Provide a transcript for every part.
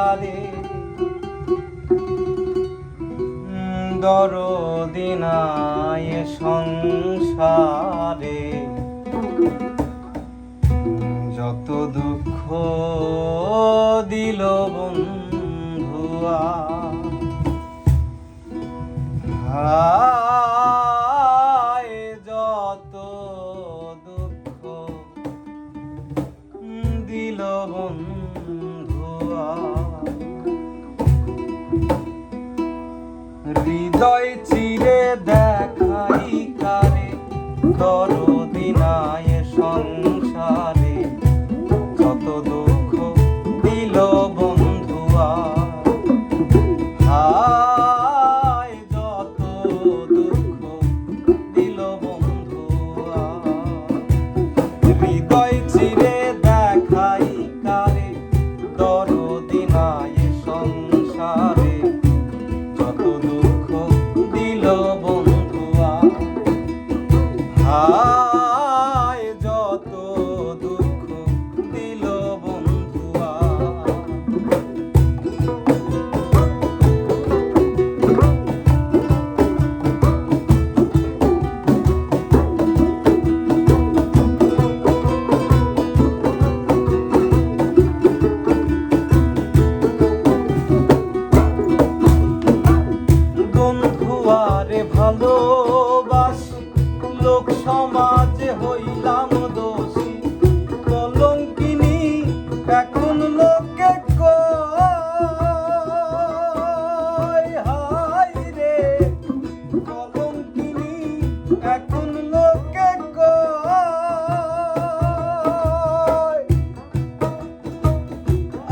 কারে দরদি নাই সংসারে যত দুঃখ দিল বন্ধুয়া হায় যত দুঃখ দিল বন্ধুয়া হৃদয় চিরে দেখাই কারে দরদি নাই সংসারে যত দুঃখ দিল বন্ধুয়া হায় যত দুঃখ দিল বন্ধুয়া হৃদয় চিরে দেখাই কারে দরদি নাই সংসারে যত দুঃখ দিল বন্ধুয়া হায় যত দুঃখ দিল বন্ধুয়া বন্ধুয়ারে ভালোবাসি লোক সমাজে হইলাম দোষী কলঙ্কিনী এখন লোকে কয় হায় রে কলঙ্কিনী এখন লোকে কয়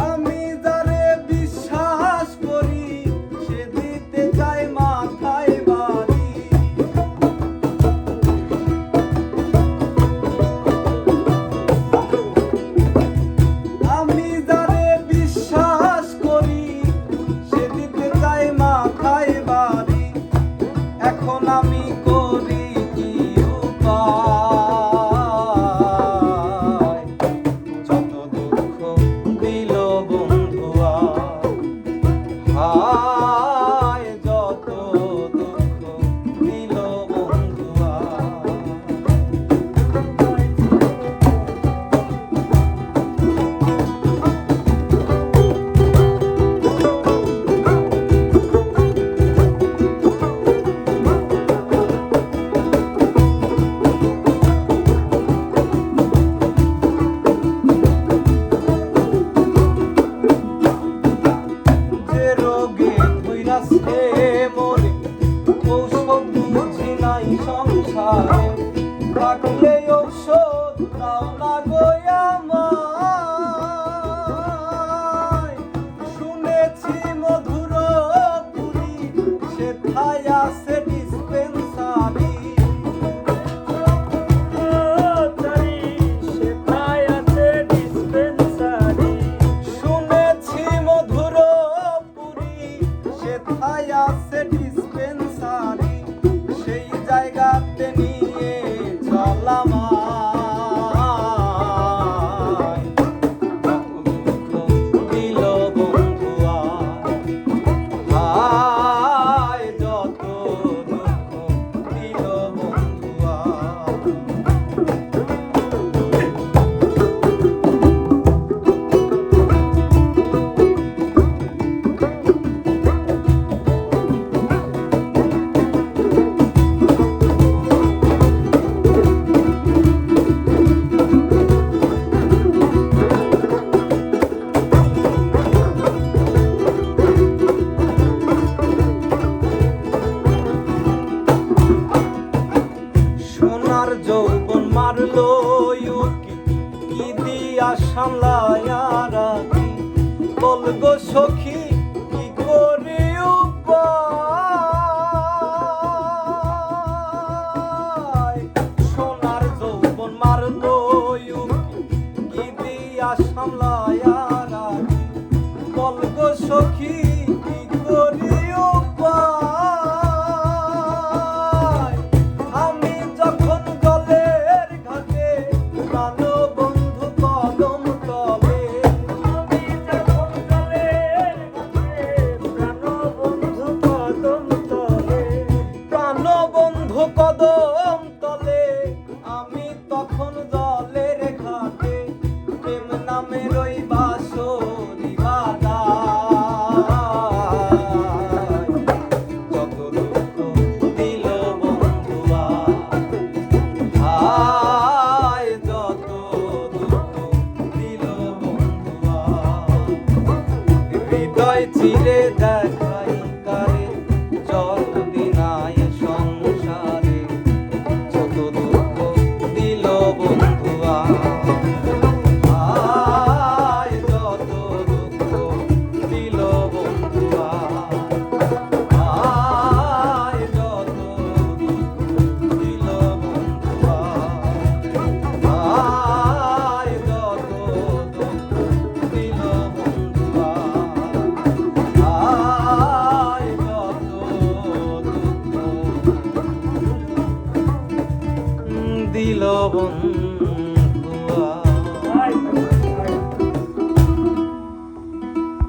আমি যারে বিশ্বাস করি সে দিতে চায় মাথায় বাড়ি আমি যারে বিশ্বাস করি সে দিতে চায় মাথায় বাড়ি এখন আমি করি কি উপায় যত দুঃখ দিল বন্ধুয়া হায় যত দুঃখ দিল বন্ধুয়া যে রোগে ধইরাছে মরে ঔষধ বুঝি নাই সংসারে থাকলে ঔষধ দাও না গো আমায় শুনেছি মধুর পুরী সেথায় আছে ডিসপেন্সারি শুনেছি মধুর পুরী সেথায় আছে ডিসপেন্সারি সেই জায়গাতে নিয়ে চলাম দুঃখ দিল বন্ধুয়া হায় যত দুঃখ দিল বন্ধুয়া সোনার যৌবন মারলো ইউকি কি দিয়া সামলায়া রাখি বল গো সখী কি করি উপায় সোনার যৌবন মারলো ইউকি কি দিয়া সামলায়া রাখি বল গো সখী কি করি উপায় আমি যখন জলের ঘাটে প্রাণ বন্ধু কদম তলে আমি যখন জলের হৃদয় চিরে দেখাই কারে যতদিন আয় সংসারে যত দুঃখ দিল বন্ধু আয় যত দুঃখ দিল বন্ধু আয় যত দুঃখ দিল বন্ধু আয় যত দুঃখ দিল বন্ধু আয় যত দুঃখ দিল বন্ধু।